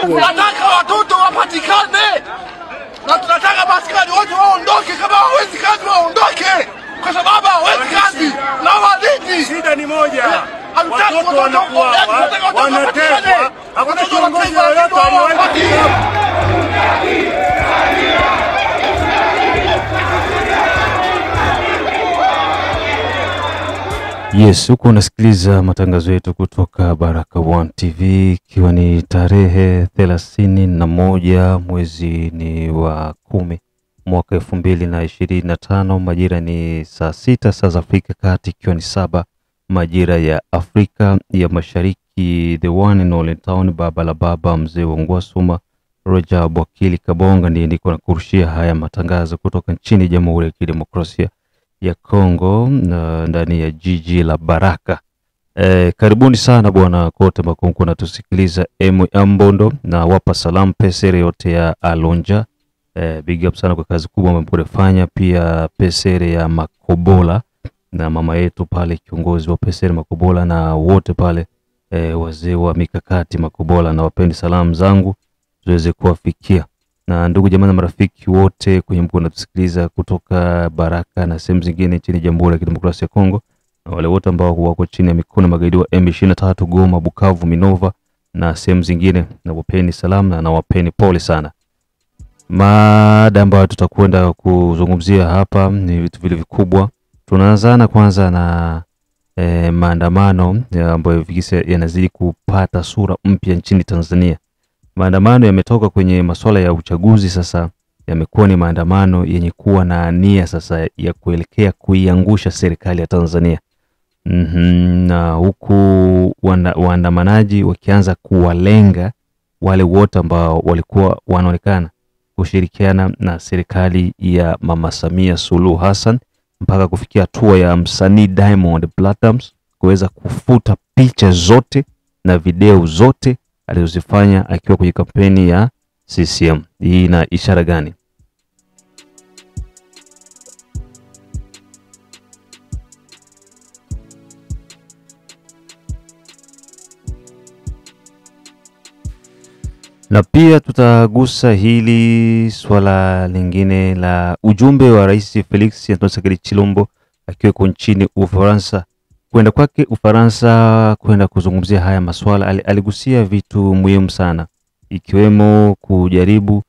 Tunataka watoto wapatikane. Na tunataka maskani wote waondoke, kama hawezi kazi waondoke. Kwa sababu hawezi kazi na wadini. Shida ni moja. Watoto wanakuwa wanatekwa. Hakuna kiongozi yoyote aliyewahi. Yes, huko unasikiliza matangazo yetu kutoka Baraka One TV, ikiwa ni tarehe 31 mwezi ni wa 10 mwaka 2025, majira ni saa 6 saa za Afrika Kati, ikiwa ni 7 majira ya Afrika ya Mashariki. The one and only town, baba la baba, mzee wa Ngwasuma, Rajab Wakili Kabonga, ndiye niko nakurushia haya matangazo kutoka nchini Jamhuri ya Kidemokrasia ya Kongo na ndani ya jiji la Baraka. Karibuni sana bwana kote makongo na tusikiliza Mbondo na wapa salamu pesere yote ya Alonja. Big up sana kwa kazi kubwa mmefanya, pia pesere ya Makobola na mama yetu pale kiongozi wa pesere Makobola na wote pale wazee wa mikakati Makobola, na wapendi salamu zangu tuweze kuwafikia. Na ndugu jamaa na marafiki wote kwenye mkono natusikiliza kutoka Baraka na sehemu zingine nchini Jamhuri ya Kidemokrasia ya Kongo, na wale wote ambao wako chini ya mikono magaidi wa M23 Goma, Bukavu, Minova na sehemu zingine, na wapeni salamu na wapeni pole sana. Mada ambayo tutakwenda kuzungumzia hapa ni vitu vile vikubwa. Tunaanza kwanza na maandamano ambayo yanazidi kupata sura mpya nchini Tanzania. Maandamano yametoka kwenye masuala ya uchaguzi, sasa yamekuwa ni maandamano yenye kuwa na nia sasa ya kuelekea kuiangusha serikali ya Tanzania. Na huku waandamanaji wakianza kuwalenga wale wote ambao walikuwa wanaonekana kushirikiana na serikali ya Mama Samia Suluhu Hassan, mpaka kufikia hatua ya msanii Diamond Platnumz kuweza kufuta picha zote na video zote alizozifanya akiwa kwenye kampeni ya CCM. Hii ina ishara gani? Na pia tutagusa hili swala lingine la ujumbe wa Rais Felix Antoine Tshisekedi Tshilombo akiwa nchini Ufaransa. Kwenda kwake Ufaransa kwenda kuzungumzia haya masuala, aligusia vitu muhimu sana, ikiwemo kujaribu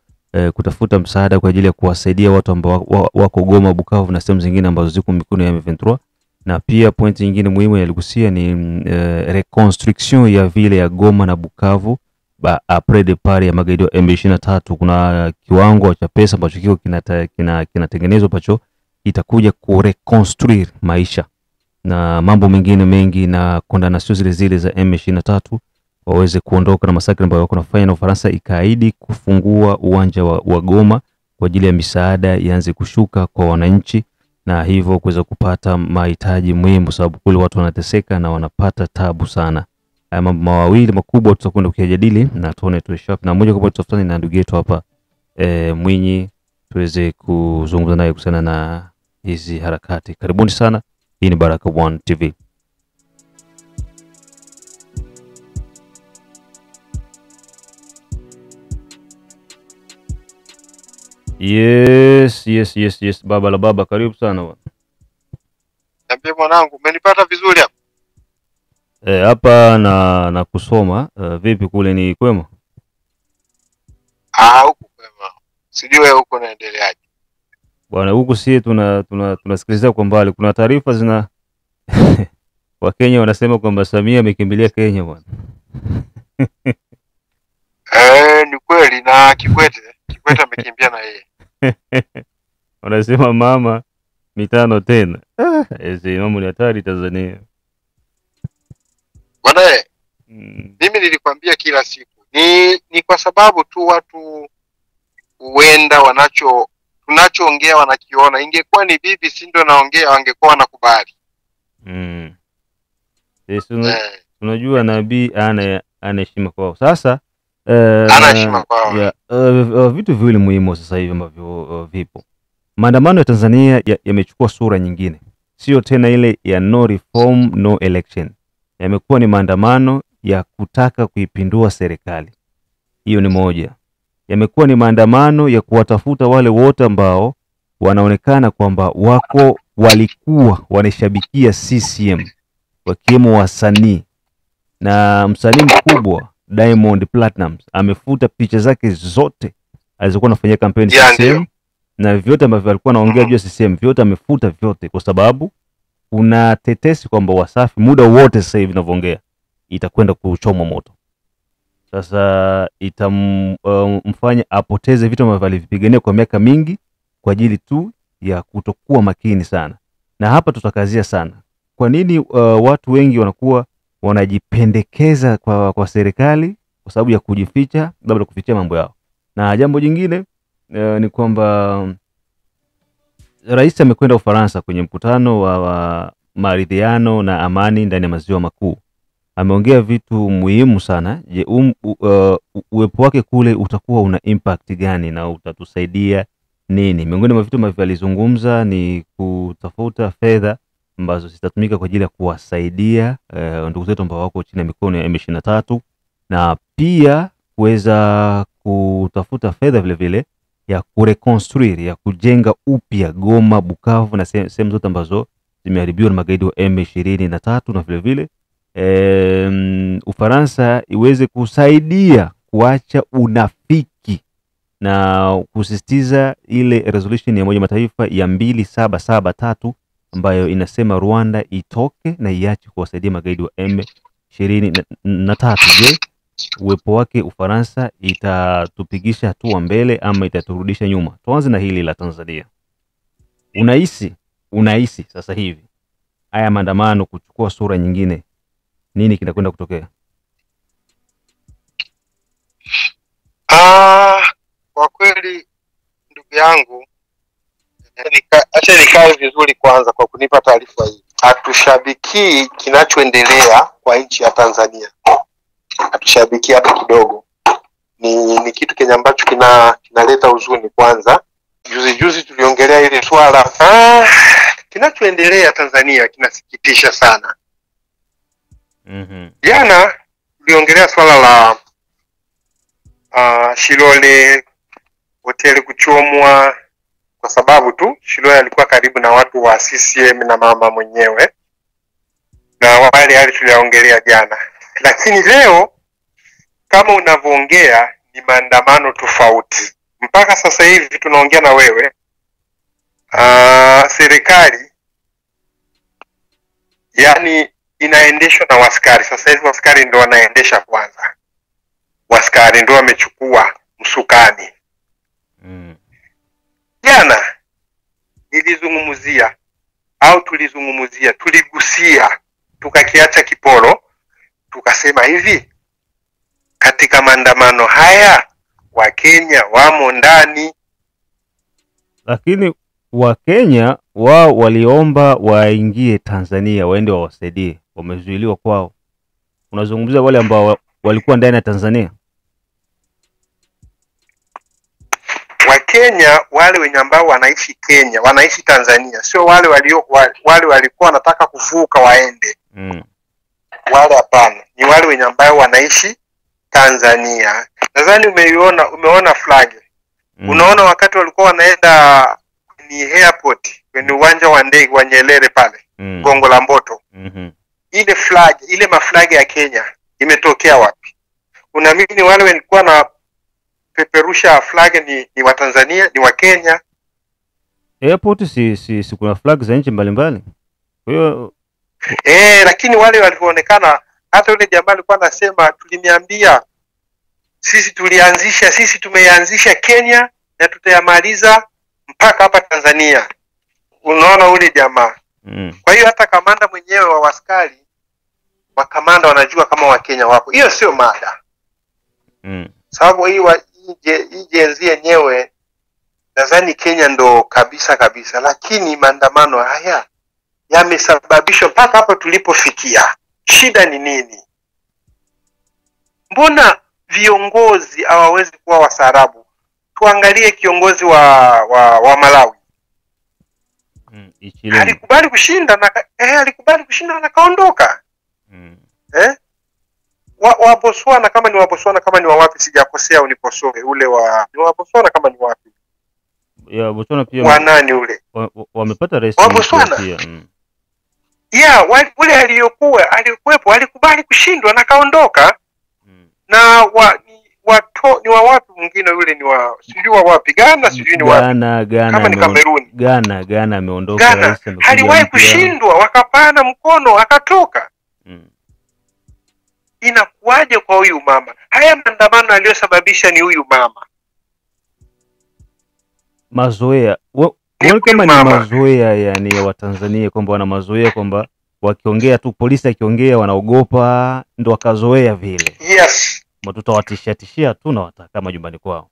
kutafuta msaada kwa ajili ya kuwasaidia watu ambao wako Goma, Bukavu na sehemu zingine ambazo ziko mikono ya M23. Na pia point nyingine muhimu aligusia ni reconstruction ya vile ya Goma na Bukavu après départ ya magaidi wa M23. Kuna kiwango cha pesa ambacho kiko kinatengenezwa pacho itakuja kureconstruire maisha na mambo mengine mengi, na condamnation zile za M23 waweze kuondoka na masakri ambayo wako nafanya, na Ufaransa ikaahidi kufungua uwanja wa Goma kwa ajili ya misaada ianze kushuka kwa wananchi, na hivyo kuweza kupata mahitaji muhimu, sababu kule watu wanateseka na wanapata tabu sana. Haya mambo mawili makubwa tutakwenda kujadili na tuone tushap, na moja kwa moja tutafanya na ndugu yetu hapa Mwinyi tuweze kuzungumza naye kuhusiana na hizi harakati. Karibuni sana. Hii ni Baraka One TV. Yes, baba la baba, karibu sana bwana. Niambie mwanangu, umenipata vizuri hapa? Hapa na kusoma. Vipi kule ni kwema? Huko kwema. Sijui wewe huko unaendeleaje? Bwana, huko si tunasikiliza kwa mbali. Kuna taarifa zina Wakenya wanasema kwamba Samia amekimbilia Kenya bwana. Ni kweli, na Kikwete amekimbia na yeye. Wanasema mama mitano tena. Mambo ni hatari Tanzania. Bwana, mimi nilikwambia kila siku. Ni kwa sababu tu watu huenda tunachoongea wanakiona. Ingekuwa ni BBC ndio naongea wangekuwa wanakubali. Tunajua nabii ana heshima kwao. Sasa ana heshima kwao. Vitu viwili muhimu sasa hivi ambavyo vipo. Maandamano ya Tanzania yamechukua sura nyingine. Sio tena ile ya no reform no election. Yamekuwa ni maandamano ya kutaka kuipindua serikali. Hiyo ni moja. Yamekuwa ni maandamano ya kuwatafuta wale wote ambao wanaonekana kwamba walikuwa wanashabikia CCM, wakiwemo wasanii. Na msanii mkubwa Diamond Platnumz amefuta picha zake zote alizokuwa anafanyia kampeni CCM, na vyote ambavyo alikuwa anaongea juu ya CCM vyote amefuta vyote, kwa sababu kuna tetesi kwamba Wasafi muda wote sasa hivi ninavyoongea itakwenda kuchomwa moto. Sasa itamfanya apoteze vitu ambavyo alivipigania kwa miaka mingi kwa ajili tu ya kutokuwa makini sana. Na hapa tutakazia sana. Kwa nini watu wengi wanakuwa wanajipendekeza kwa serikali kwa sababu ya kujificha, labda kuficha mambo yao. Na jambo jingine ni kwamba Rais amekwenda Ufaransa kwenye mkutano wa maridhiano na amani ndani ya maziwa makuu. Ameongea vitu muhimu sana. Je, uwepo wake kule utakuwa una impact gani na utatusaidia nini? Miongoni mwa vitu ambavyo alizungumza ni kutafuta fedha ambazo zitatumika kwa ajili ya kuwasaidia ndugu zetu ambao wako chini ya mikono ya M23, na pia kuweza kutafuta fedha vile vile ya kureconstruire, ya kujenga upya Goma, Bukavu na sehemu zote ambazo zimeharibiwa na magaidi wa M23, na vile vile Ufaransa iweze kusaidia kuacha unafiki na kusisitiza ile resolution ya Umoja Mataifa ya 2773 ambayo inasema Rwanda itoke na iache kuwasaidia magaidi wa M23. Je, uwepo wake Ufaransa itatupigisha hatua mbele ama itaturudisha nyuma? Tuanze na hili la Tanzania. Unahisi sasa hivi haya maandamano kuchukua sura nyingine, nini kinakwenda kutokea? Kwa kweli ndugu yangu, acha nikae vizuri kwanza kwa kunipa taarifa hii. Hatushabiki kinachoendelea kwa nchi ya Tanzania. Hatushabiki hata kidogo. Ni kitu kenye ambacho kinaleta huzuni kwanza. Juzi tuliongelea ile swala. Kinachoendelea Tanzania kinasikitisha sana. Jana tuliongelea swala la Shilole hoteli kuchomwa kwa sababu tu Shilole alikuwa karibu na watu wa CCM na mama mwenyewe, na wale tuliongelea jana. Lakini leo kama unavyoongea ni maandamano tofauti. Mpaka sasa hivi tunaongea na wewe, serikali yani inaendeshwa na waskari. Sasa hivi waskari ndio wanaendesha kwanza. Waskari ndio wamechukua msukani. Jana tuligusia tukakiacha kiporo, tukasema hivi, katika maandamano haya Wakenya wamo ndani. Lakini Wakenya wao waliomba waingie Tanzania waende wawasaidie, wamezuiliwa kwao. Unazungumzia wale ambao walikuwa ndani ya Tanzania? Wakenya wale wenye ambao wanaishi Kenya, wanaishi Tanzania, sio wale walikuwa wanataka kuvuka waende. Wale hapana, ni wale wenye ambao wanaishi Tanzania. Nadhani umeona flag. Unaona wakati walikuwa wanaenda ni airport, kwenye uwanja wa ndege wa Nyerere pale, Gongo la Mboto. Ile flag, ile maflag ya Kenya imetokea wapi? Unaamini wale walikuwa na peperusha flag ni wa Tanzania, ni wa Kenya? Airport si kuna flag za nchi mbalimbali. Kwa hiyo lakini wale walionekana, hata yule jamaa alikuwa anasema tuliniambia sisi tumeanzisha Kenya na tutayamaliza mpaka hapa Tanzania. Unaona ule jamaa. Kwa hiyo hata kamanda mwenyewe wa askari, makamanda wanajua kama Wakenya wapo. Hiyo sio mada. Sababu hii jenzi yenyewe nadhani Kenya ndo kabisa, lakini maandamano haya yamesababishwa mpaka hapa tulipofikia. Shida ni nini? Mbona viongozi hawawezi kuwa wasarabu? Tuangalie kiongozi wa Malawi. Alikubali kushinda na alikubali kushinda na kaondoka. wa Botswana, kama ni wa Botswana, kama ni wa wapi sijakosea unikosoe, ule ni wa Botswana kama ni wapi. Ya Botswana pia wanani ule wamepata rais pia. Ule alikuwepo alikubali kushindwa na kaondoka. Na ni wa wapi mwingine yule, ni wa sijui wa wapi, Ghana sijui ni wapi, kama ni Kameruni. Ghana ameondoka, rais aliwahi kushindwa, wakapana mkono akatoka. Inakuaje kwa huyu mama? Haya maandamano aliyosababisha ni huyu mama. Mazoea. Wao kama ni mazoea yani ya Watanzania, kwamba wana mazoea kwamba wakiongea tu, polisi akiongea wanaogopa, ndo wakazoea vile. Yes. Tutawatishia tu na wataka majumbani kwao.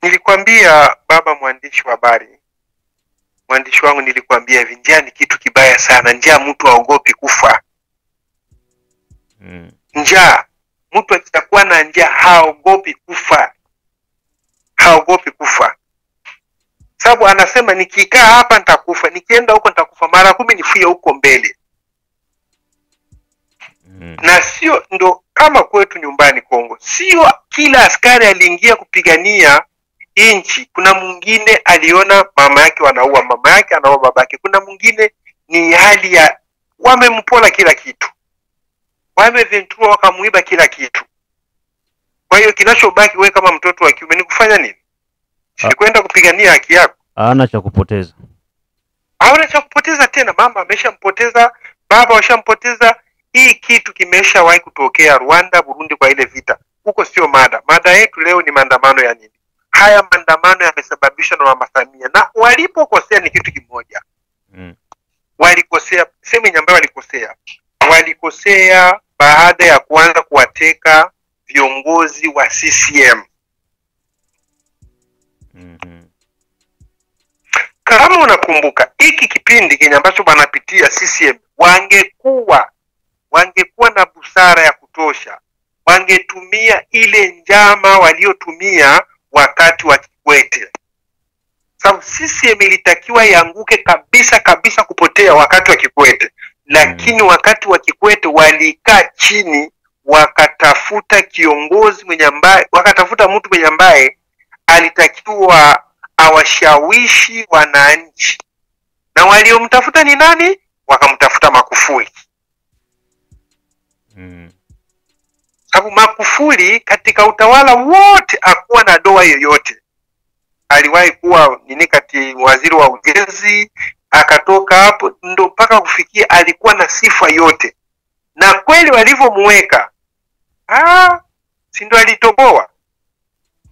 Nilikwambia baba mwandishi wa habari, mwandishi wangu, nilikwambia hivi, njaa ni kitu kibaya sana. Njaa mtu haogopi kufa. Njaa, mtu akitakuwa na njaa haogopi kufa. Haogopi kufa. Sababu anasema nikikaa hapa nitakufa, nikienda huko nitakufa mara 10 nifie huko mbele. Na sio ndo kama kwetu nyumbani Kongo. Sio kila askari aliingia kupigania nchi. Kuna mwingine aliona mama yake wanaua mama yake, anaua babake. Kuna mwingine ni hali ya wamempola kila kitu. Wameventura wakamuiba kila kitu. Kwa hiyo kinachobaki wewe kama mtoto wa kiume ni kufanya nini? Si kwenda kupigania haki yako. Hana cha kupoteza. Hauna cha kupoteza tena. Mama ameshampoteza, baba washampoteza. Hii kitu kimeshawahi kutokea Rwanda, Burundi kwa ile vita. Huko sio mada. Mada yetu leo ni maandamano ya nini? Haya maandamano yamesababishwa na Mama Samia, na walipokosea ni kitu kimoja. Walikosea, sema nyambaye walikosea. Walikosea baada ya kuanza kuwateka viongozi wa CCM. Kama unakumbuka hiki kipindi kenye ambacho banapitia CCM, wangekuwa na busara ya kutosha, wangetumia ile njama waliotumia wakati wa Kikwete. Sababu CCM ilitakiwa ianguke kabisa kupotea wakati wa Kikwete. Lakini wakati wa Kikwete walikaa chini, wakatafuta kiongozi mwenye ambaye, wakatafuta mtu mwenye ambaye alitakiwa awashawishi wananchi. Na waliomtafuta ni nani? Wakamtafuta Magufuli. Sababu Magufuli katika utawala wote hakuwa na doa yoyote. Aliwahi kuwa kati waziri wa ujenzi, akatoka hapo ndo mpaka kufikia alikuwa na sifa yote. Na kweli walivyomuweka, si ndo alitoboa.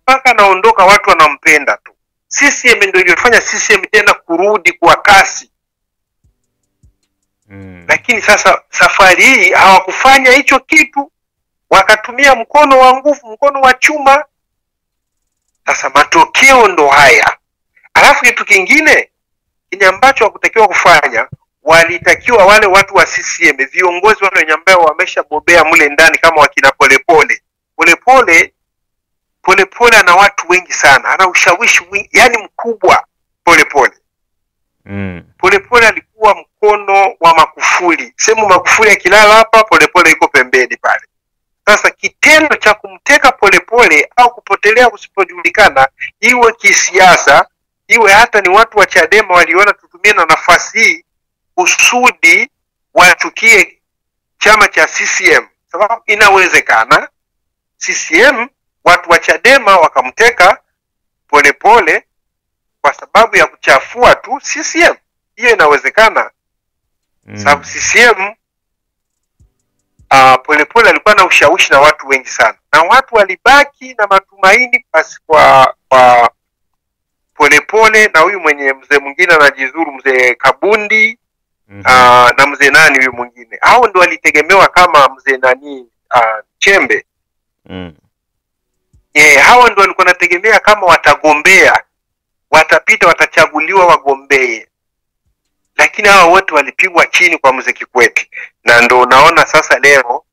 Mpaka naondoka watu wanampenda tu. CCM ndio ilifanya CCM tena kurudi kwa kasi. Lakini sasa safari hii hawakufanya hicho kitu, wakatumia mkono wa nguvu, mkono wa chuma. Sasa matokeo ndo haya. Alafu kitu kingine kile ambacho hakutakiwa kufanya, walitakiwa wale watu wa CCM, viongozi wale wenye ambao wameshabobea mule ndani kama wakina Polepole ana watu wengi sana, ana ushawishi yani mkubwa. Polepole alikuwa mkono wa Magufuli. Sema Magufuli akilala hapa, Polepole yuko pembeni pale. Sasa kitendo cha kumteka Polepole au kupotelea kusipojulikana, iwe kisiasa, iwe hata ni watu wa Chadema waliona tutumie na nafasi hii kusudi wachukie chama cha CCM. Sababu inawezekana CCM, watu wa Chadema wakamteka Polepole kwa sababu ya kuchafua tu CCM. Hiyo inawezekana. Sababu CCM Polepole alikuwa na ushawishi na watu wengi sana. Na watu walibaki na matumaini basi kwa Polepole na huyu mwenye mzee mwingine anajizuru, mzee Kabundi, na mzee nani huyu mwingine. Hao ndio walitegemewa kama mzee nani, Chembe. Hao ndio walikuwa nategemea kama watagombea, watapita, watachaguliwa wagombee. Lakini hawa wote walipigwa chini kwa mzee Kikwete. Na ndio unaona sasa leo,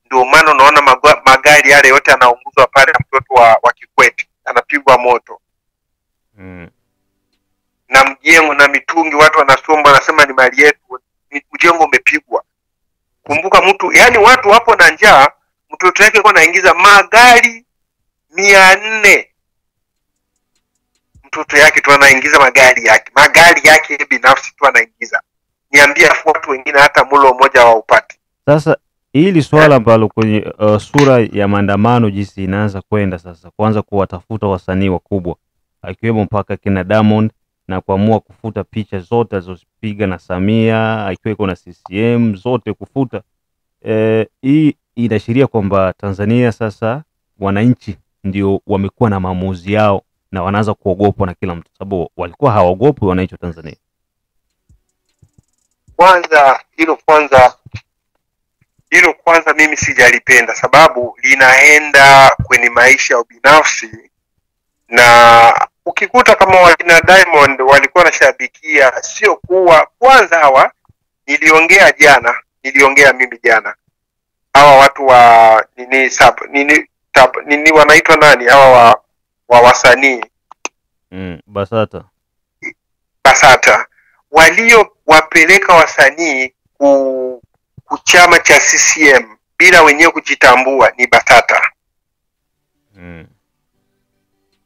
ndio maana unaona magari yale yote yanaunguzwa pale, mtoto wa Kikwete anapigwa moto. Na mjengo na mitungi watu wanasomba, wanasema ni mali yetu, mjengo umepigwa. Kumbuka mtu, yani watu wapo na njaa, mtoto yake alikuwa anaingiza magari 400. Mtoto yake tu anaingiza magari yake binafsi tu anaingiza. Niambia watu wengine hata mulo mmoja wa upati. Sasa hili swala ambalo kwenye sura ya maandamano jinsi inaanza kwenda sasa, kuanza kuwatafuta wasanii wakubwa akiwemo mpaka kina Diamond na kuamua kufuta picha zote alizopiga na Samia, akiweko na CCM zote kufuta. Hii inaashiria kwamba Tanzania sasa wananchi ndio wamekuwa na maamuzi yao na wanaanza kuogopwa na kila mtu, sababu walikuwa hawaogopi wananchi wa Tanzania. Hilo kwanza mimi sijalipenda, sababu linaenda kwenye maisha ya binafsi. Na ukikuta kama wakina Diamond walikuwa wanashabikia, sio kuwa kwanza hawa niliongea mimi jana, hawa watu wa nini wanaitwa nani hawa wa wasanii Basata walio wapeleka wasanii kuchama cha CCM bila wenyewe kujitambua ni Basata.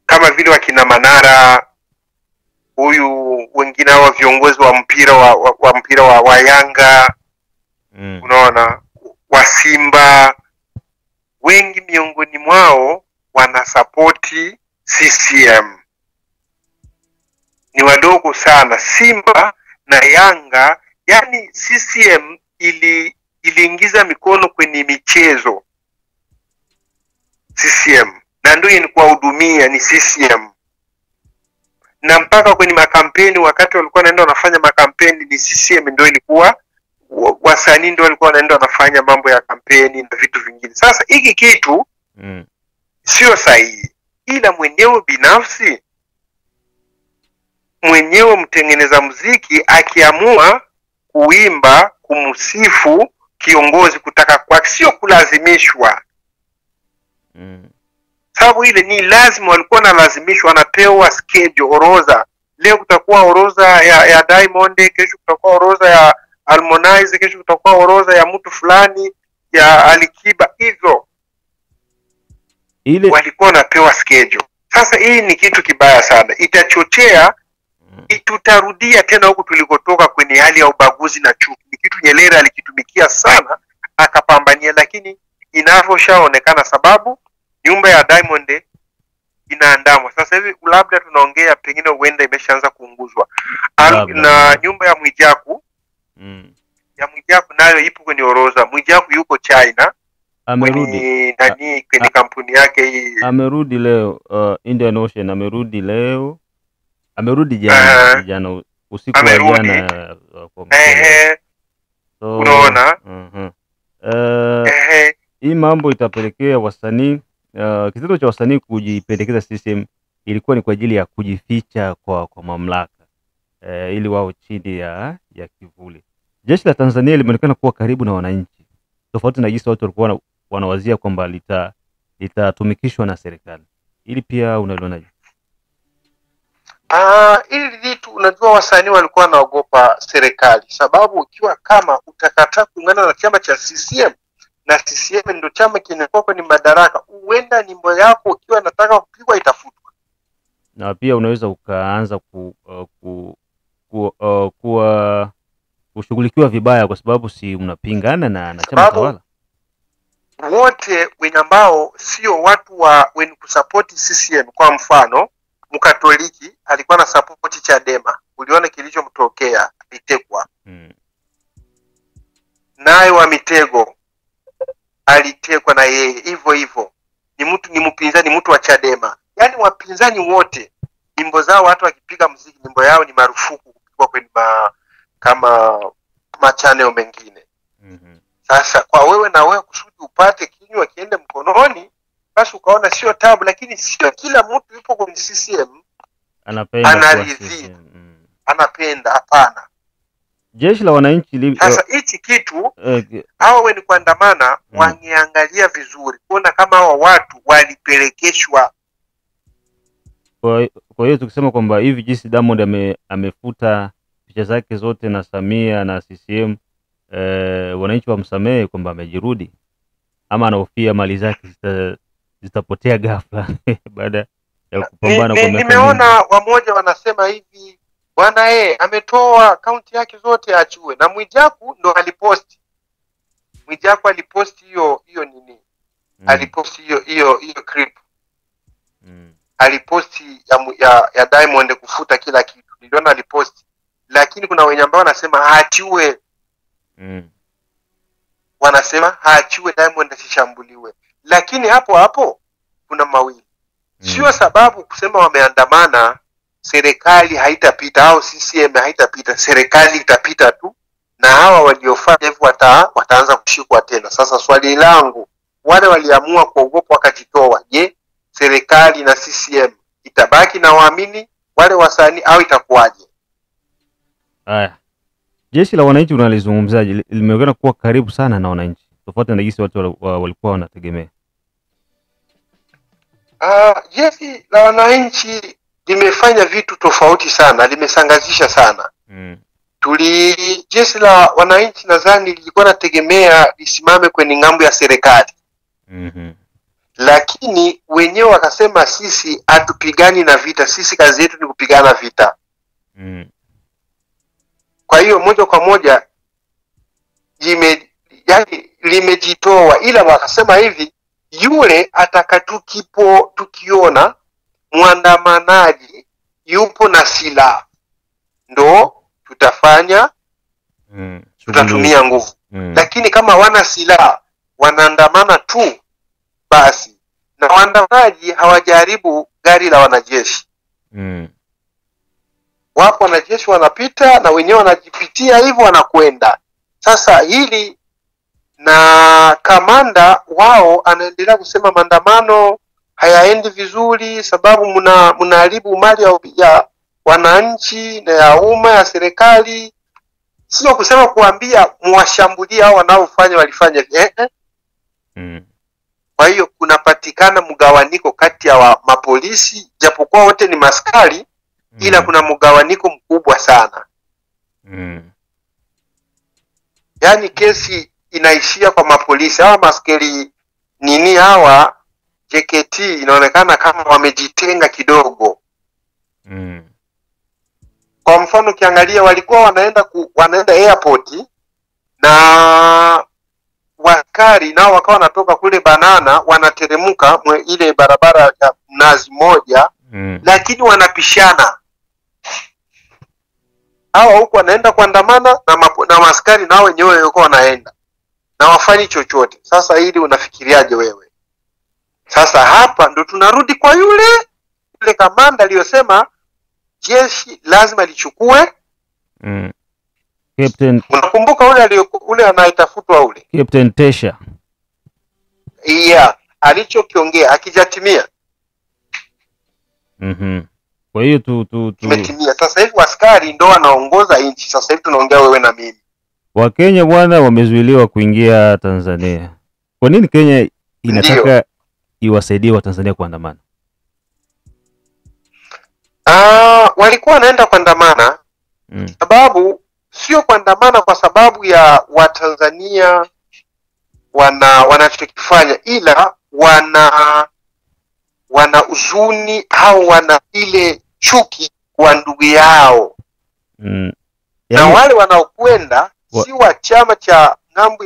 Kama vile wakina Manara, huyu wengine wa viongozi wa mpira wa Yanga, unaona, wa Simba, wengi miongoni mwao wanasapoti CCM. Ni wadogo sana. Simba na Yanga, yani CCM iliingiza mikono kwenye michezo CCM, na ndio ilikuwahudumia ni CCM. Na mpaka kwenye makampeni, wakati walikuwa wanaenda wanafanya makampeni, ni CCM ndio ilikuwa, wasanii ndio walikuwa wanaenda wanafanya mambo ya kampeni na vitu vingine. Sasa hiki kitu sio sahihi, ila mwenyewe binafsi, mwenyewe mtengeneza muziki akiamua kuimba kumsifu kiongozi kutaka kwake, sio kulazimishwa. Sababu ile ni lazima, walikuwa wanalazimishwa, anapewa schedule, orodha. Leo kutakuwa orodha ya Diamond, kesho kutakuwa orodha ya Harmonize, kesho kutakuwa orodha ya mtu fulani ya Alikiba, hivyo ile walikuwa wanapewa schedule. Sasa hii ni kitu kibaya sana, itachochea tutarudia tena huku tulikotoka kwenye hali ya ubaguzi na chuki. Ni kitu Nyerere alikitumikia sana akapambania, lakini inavyoshaonekana, sababu nyumba ya Diamond inaandamwa sasa hivi, labda tunaongea pengine huenda imeshaanza kuunguzwa. Na nyumba ya Mwijaku ya Mwijaku nayo ipo kwenye orodha. Mwijaku yuko China, amerudi kwenye kampuni yake hii, amerudi leo Indian Ocean, amerudi jana usiku wa jana kwa so, unaona hii mambo itapelekea wasanii, kitendo cha wasanii kujipendekeza CCM ilikuwa ni kwa ajili ya kujificha kwa mamlaka, ili wao chini ya kivuli. Jeshi la Tanzania limeonekana kuwa karibu na wananchi, tofauti na jinsi watu walikuwa wanawazia kwamba litatumikishwa na serikali. Ili pia unalionaje? Ili vitu, unajua wasanii walikuwa wanaogopa serikali, sababu ukiwa kama utakataa kuungana na chama cha CCM, na CCM ndio chama kinakuwa kwenye madaraka, huenda nyimbo yako ukiwa nataka kupigwa itafutwa. Na pia unaweza ukaanza kushughulikiwa vibaya, kwa sababu si mnapingana na chama tawala. Wote wenye ambao sio watu wenye kusupport CCM, kwa mfano Mkatoliki alikuwa na support Chadema, uliona kilichomtokea, alitekwa. Naye wa Mitego alitekwa na yeye hivyo. Ni mpinzani, mtu wa Chadema. Yaani wapinzani wote nyimbo zao, watu wakipiga muziki nyimbo yao ni marufuku kupigwa kwenye kama channel mengine. Sasa kwa wewe na wewe kusudi upate kinywa kiende mkononi, basi ukaona sio tabu, lakini sio kila mtu yupo kwenye CCM anapenda, hapana. Jeshi la wananchi sasa hichi kitu hao wenye kuandamana wangeangalia vizuri kuona kama hao watu walipelekeshwa. Kwa hiyo tukisema kwamba hivi jinsi Diamond amefuta picha zake zote na Samia na CCM, wananchi wamsamehe kwamba amejirudi. ama anahofia mali zake zitapotea ghafla baada ya kupambana kwa miaka mingi. Nimeona wamoja wanasema hivi, bwana ametoa akaunti yake zote achue, na Mwijaku ndo aliposti. Mwijaku aliposti hiyo nini? Aliposti hiyo clip. Aliposti ya Diamond kufuta kila kitu. Niliona aliposti. Lakini kuna wenye ambao wanasema haachue. Wanasema haachue, Diamond asishambuliwe. Lakini hapo kuna mawili. Sio sababu kusema wameandamana serikali haitapita au CCM haitapita, serikali itapita tu, na hawa waliofanya hivyo wataanza kushikwa tena. Sasa swali langu, wale waliamua kuogopa wakajitoa, je, serikali na CCM itabaki na waamini wale wasanii au itakuwaje? Haya. Jeshi la wananchi unalizungumzaje? Limeonekana kuwa karibu sana na wananchi, tofauti na jinsi watu walikuwa wanategemea. Jeshi la wananchi limefanya vitu tofauti sana, limesangazisha sana. Jeshi la wananchi nadhani lilikuwa nategemea lisimame kwenye ngambo ya serikali. Lakini wenyewe wakasema sisi hatupigani na vita, sisi kazi yetu ni kupigana vita. Kwa hiyo moja kwa moja limejitoa, ila wakasema hivi, yule atakatukipo tukiona mwandamanaji yupo na silaha ndo tutafanya tutatumia nguvu. Lakini kama wana silaha wanaandamana tu basi, na waandamanaji hawajaribu gari la wanajeshi. Wapo wanajeshi wanapita na wenyewe wanajipitia hivyo wanakwenda. Sasa hili, na kamanda wao anaendelea kusema maandamano hayaendi vizuri sababu mnaharibu mali ya wananchi na ya umma ya serikali. Sio kusema kuambia muwashambulia hao wanaofanya walifanya. Kwa hiyo kunapatikana mgawaniko kati ya mapolisi, japokuwa wote ni maskari, ila kuna mgawaniko mkubwa sana. Yaani kesi inaishia kwa mapolisi. Hawa maskari nini hawa JKT inaonekana kama wamejitenga kidogo. Kwa mfano kiangalia, walikuwa wanaenda airport na wakari nao wakawa wanatoka kule Banana wanateremka ile barabara ya Mnazi Moja, lakini wanapishana. Hao huko wanaenda kuandamana na maskari nao wenyewe wako wanaenda na wafanyi chochote. Sasa hili unafikiriaje wewe? Sasa hapa ndo tunarudi kwa yule kamanda aliyosema jeshi lazima lichukue. Captain, unakumbuka ule anayetafutwa ule Captain Tesha? alichokiongea akijatimia. Kwa hiyo imetimia. Sasa hivi askari ndo wanaongoza nchi. Sasa hivi tunaongea wewe na mimi. Wakenya bwana wamezuiliwa kuingia Tanzania. Kwa nini Kenya inataka iwasaidie wa Tanzania kuandamana? Walikuwa wanaenda kuandamana sababu sio kuandamana kwa sababu ya Watanzania wanachokifanya, ila wana huzuni au wana ile chuki kwa ndugu yao. Na wale wanaokwenda si wa chama cha ngambo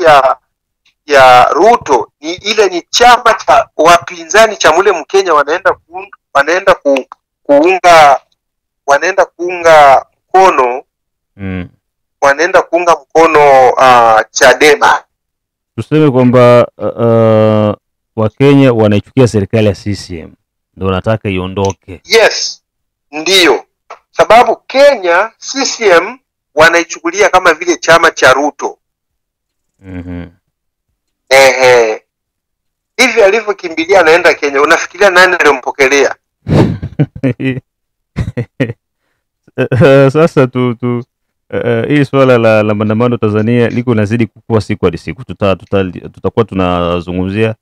ya Ruto, ni chama cha wapinzani cha mule Mkenya. Wanaenda kuunga mkono wanaenda kuunga mkono Chadema. Tuseme kwamba Wakenya wanaichukia serikali ya CCM, ndio wanataka iondoke. Yes, ndiyo sababu Kenya CCM wanaichukulia kama vile chama cha Ruto. Hivi alivyokimbilia anaenda Kenya, unafikiria nani aliyompokelea? Sasa hii swala la maandamano Tanzania liko nazidi kukua siku hadi siku. Tutakuwa tunazungumzia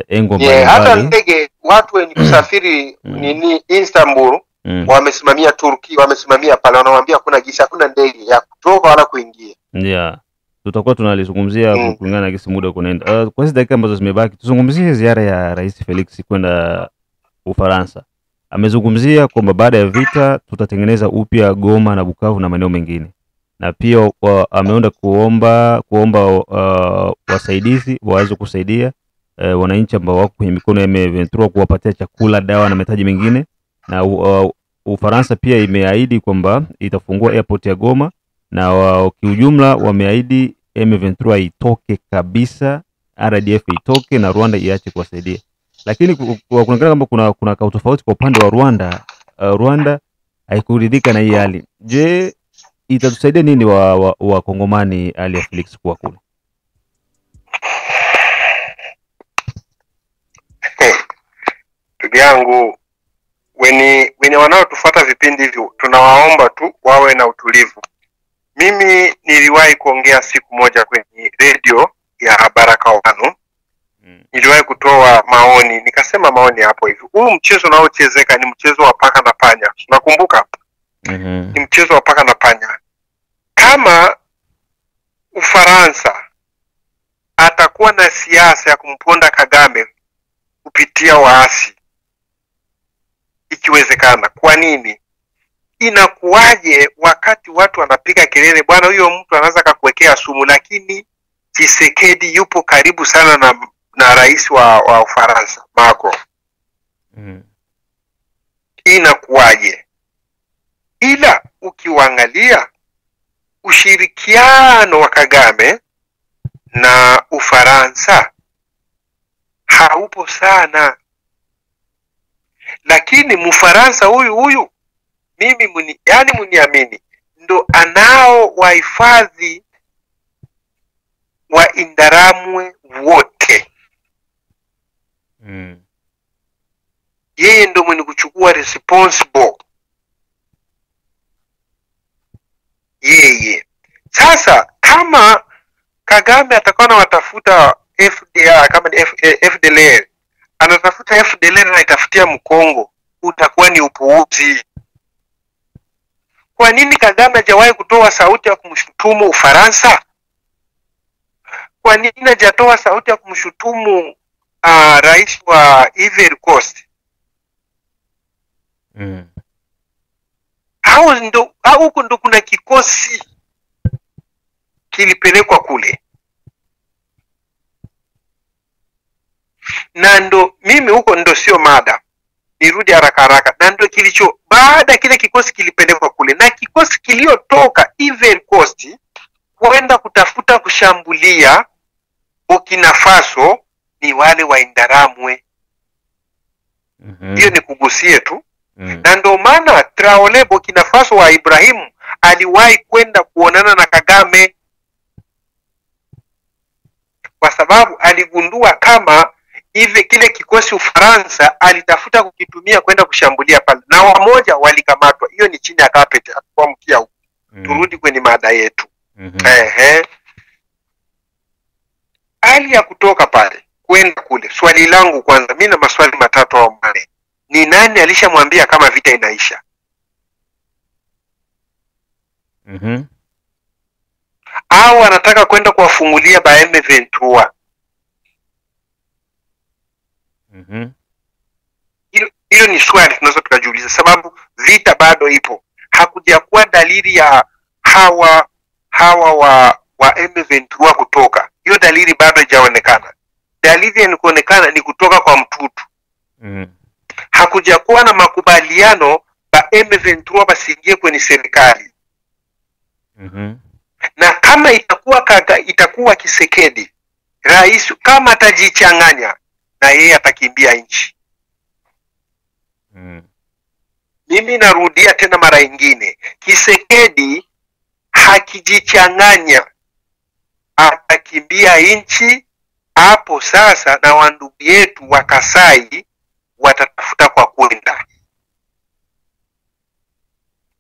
engo mbalimbali. Hata ndege watu wenye kusafiri nini Istanbul wamesimamia Turki, wamesimamia pale, wanamwambia hakuna ndege ya kutoka wala kuingia. tutakuwa tunalizungumzia kulingana na kisi muda kunaenda. Kwa hizo dakika ambazo zimebaki tuzungumzie ziara ya Rais Felix kwenda Ufaransa. Amezungumzia kwamba baada ya vita tutatengeneza upya Goma na Bukavu na maeneo mengine. Na pia ameenda kuomba wasaidizi waweze kusaidia wananchi ambao wako kwenye mikono ya M23 kuwapatia chakula, dawa na mahitaji mengine. Na Ufaransa pia imeahidi kwamba itafungua airport ya Goma, na kiujumla wameahidi M23 itoke kabisa, RDF itoke na Rwanda iache kuwasaidia. Lakini kunaonekana kama kuna tofauti kwa upande wa Rwanda. Rwanda haikuridhika na hii hali. Je, itatusaidia nini wa Kongomani hali ya Felix kuwa kule? Ndugu yangu, wenye wanaotufuata vipindi hivi tunawaomba tu wawe na utulivu. Mimi niliwahi kuongea siku moja kwenye radio ya Baraka One. Niliwahi kutoa maoni, nikasema maoni hapo hivi. Huu mchezo unaochezeka ni mchezo wa paka na panya. Unakumbuka? Ni mchezo wa paka na panya. Kama Ufaransa atakuwa na siasa ya kumponda Kagame kupitia waasi, ikiwezekana, kwa nini? Inakuwaje wakati watu wanapiga kelele, bwana huyo mtu anaweza kukuwekea sumu, lakini Tshisekedi yupo karibu sana na rais wa Ufaransa, Macron. Inakuwaje? Ila ukiangalia ushirikiano wa Kagame na Ufaransa haupo sana. Lakini Mfaransa huyu mimi muniamini ndo anao wahifadhi wa Indaramwe wote. Yeye ndo mwenye kuchukua responsible. Yeye. Sasa kama Kagame atakuwa na watafuta FDR, kama ni FDLR, anatafuta FDLR na itafutia Mkongo, utakuwa ni upuuzi. Kwa nini Kagame hajawahi kutoa sauti ya kumshutumu Ufaransa? Kwa nini hajatoa sauti ya kumshutumu rais wa Ivory Coast? Huko ndo kuna kikosi kilipelekwa kule. Na ndo mimi huko ndo sio mada. Nirudi haraka. Na ndo baada kile kikosi kilipelekwa kule, na kikosi kiliotoka Ivory Coast kwenda kutafuta kushambulia Burkina Faso ni wale wa Indaramwe. Hiyo ni kugusie tu. Na ndo maana Traore Burkina Faso wa Ibrahimu aliwahi kwenda kuonana na Kagame, kwa sababu aligundua kama kile kikosi Ufaransa alitafuta kukitumia kwenda kushambulia pale, na wamoja walikamatwa. Hiyo ni chini ya carpet kwa mkia huko. Turudi kwenye mada yetu. Hali ya kutoka pale kwenda kule, swali langu kwanza, mimi na maswali matatu au manne. Ni nani alishamwambia kama vita inaisha? Au anataka kwenda kuwafungulia ba M23? Hilo ni swali tunaweza tukajiuliza, sababu vita bado ipo. Hakujakuwa dalili ya hawa wa M23 kutoka. Hiyo dalili bado haijaonekana. Dalili ya kuonekana ni kutoka kwa mtutu. Hakujakuwa na makubaliano ba M23 basiingie kwenye serikali. Na kama itakuwa Tshisekedi rais, kama atajichanganya na yeye atakimbia nchi. Mimi narudia tena mara nyingine, Tshisekedi hakijichanganya atakimbia nchi. Hapo sasa na wandugu yetu wa Kasai watatafuta kwa kwenda.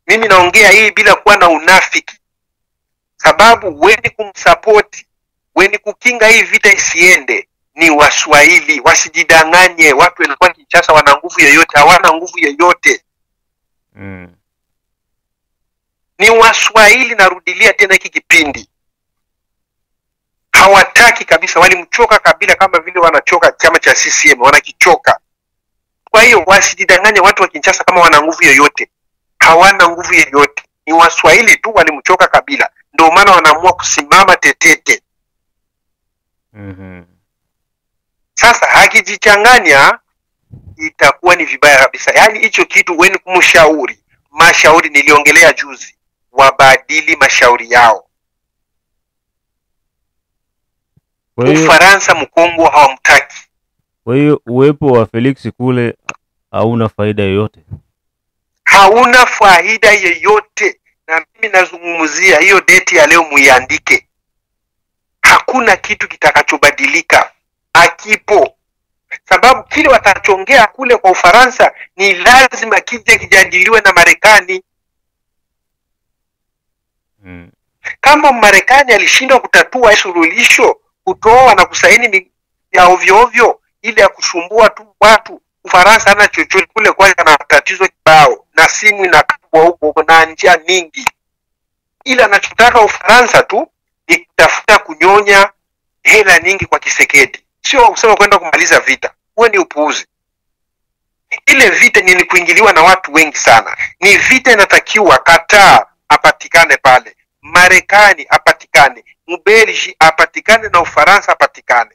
Mimi naongea hii bila kuwa na unafiki, sababu weni kumsupport, weni kukinga hii vita isiende ni Waswahili. Wasijidanganye watu walikuwa Kinshasa wana nguvu yoyote, hawana nguvu yoyote. Ni Waswahili, narudilia tena hiki kipindi. hawataki kabisa, walimchoka Kabila kama vile wanachoka chama cha CCM, wanakichoka. Kwa hiyo wasijidanganye watu wa Kinshasa kama wana nguvu yoyote. Hawana nguvu yoyote. Ni Waswahili tu walimchoka Kabila. Ndio maana wanaamua kusimama tetete. Sasa hakijichanganya itakuwa ni vibaya kabisa. Yaani hicho kitu weni kumshauri. Mashauri niliongelea juzi, wabadili mashauri yao. Ufaransa Mkongo hawamtaki. Kwa hiyo uwepo wa Felix kule hauna faida yoyote. Hauna faida yoyote. Na mimi nazungumzia hiyo date ya leo muiandike. Hakuna kitu kitakachobadilika. Akipo. Sababu kile watachongea kule kwa Ufaransa ni lazima kije kijadiliwe na Marekani. Kama Marekani alishindwa kutatua suluhisho, kutoa na kusaini ya ovyo ovyo ile ya kusumbua tu watu, Ufaransa hana chochote kule, kwa ana tatizo kibao na simu inakabwa huko na njia nyingi. Ila anachotaka Ufaransa tu ni kutafuta kunyonya hela nyingi kwa Kisekedi. Sio kusema kwenda kumaliza vita. Huo ni upuuzi. Ile vita ni kuingiliwa na watu wengi sana. Ni vita inatakiwa Qatar apatikane pale, Marekani apatikane, Mbelgi apatikane na Ufaransa apatikane.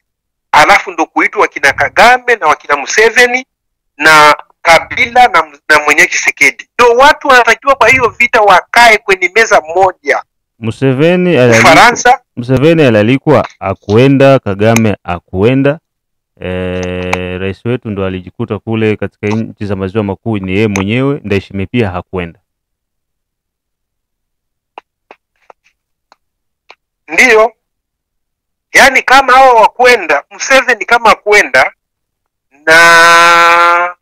Alafu ndo kuitwa wakina Kagame na wakina Museveni na Kabila na mwenye Kisekedi. Ndo watu wanatakiwa kwa hiyo vita wakae kwenye meza moja. Museveni alalikwa akuenda, Kagame akuenda. Rais wetu ndo alijikuta kule katika nchi za maziwa makuu ni yeye mwenyewe. Ndayishimiye pia hakwenda. Ndiyo. Yaani kama hao wakwenda, Museveni kama akwenda na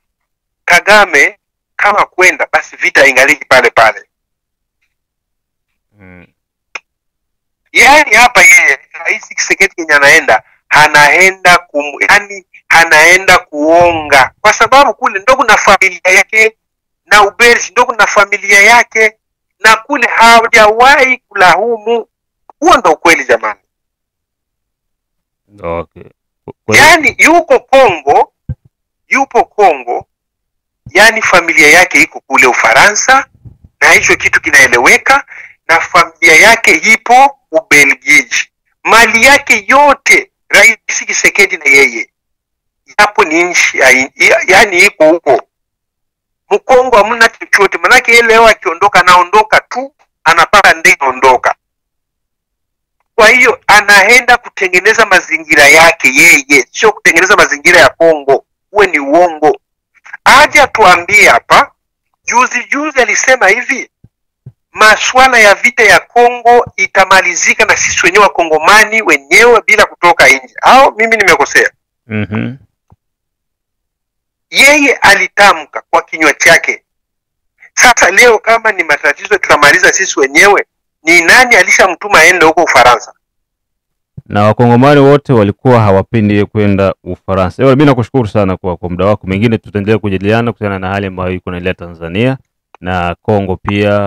Kagame kama kwenda, basi vita ingaliki pale pale. Yaani hapa yeye Rais Kisekedi Kenya anaenda kuonga, kwa sababu kule ndo kuna familia yake na Ubelgi ndo kuna familia yake, na kule hawajawahi kulahumu. Huo ndo ukweli jamani. Okay. Yaani yupo Kongo, yaani familia yake iko kule Ufaransa, na hicho kitu kinaeleweka, na familia yake ipo Ubelgiji. Mali yake yote Rais Kisekedi na yeye yapo ni nchi, yaani iko huko. Mkongo hamna chochote, manake yeye leo akiondoka naondoka tu, anapata ndege ondoka. Kwa hiyo anaenda kutengeneza mazingira yake yeye, sio kutengeneza mazingira ya Kongo. Uwe ni uongo. Aje tuambie hapa, juzi alisema hivi, masuala ya vita ya Kongo itamalizika na sisi wenyewe Wakongomani wenyewe bila kutoka nje. Au mimi nimekosea? Yeye alitamka kwa kinywa chake. Sasa leo kama ni matatizo tutamaliza sisi wenyewe, ni nani alishamtuma aende huko Ufaransa? Na Wakongomani wote walikuwa hawapendi kwenda Ufaransa. Mimi nakushukuru sana kwa muda wako. Mengine tutaendelea kujadiliana kuhusiana na hali ambayo iko inaendelea Tanzania na Kongo, pia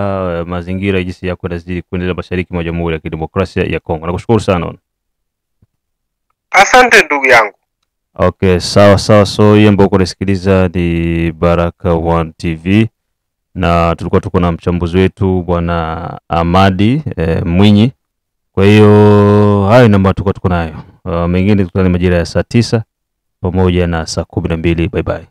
mazingira jinsi ya kuendelea mashariki mwa Jamhuri ya Kidemokrasia ya Kongo. Nakushukuru sana. Asante ndugu yangu. Okay, sawa. So hiyo ambayo unasikiliza ni Baraka1 TV, na tulikuwa tuko na mchambuzi wetu Bwana Amadi Mwinyi. Kwa hiyo hayo namba tuko nayo. Mengine tukutane majira ya saa 9 pamoja na saa 12. Bye bye.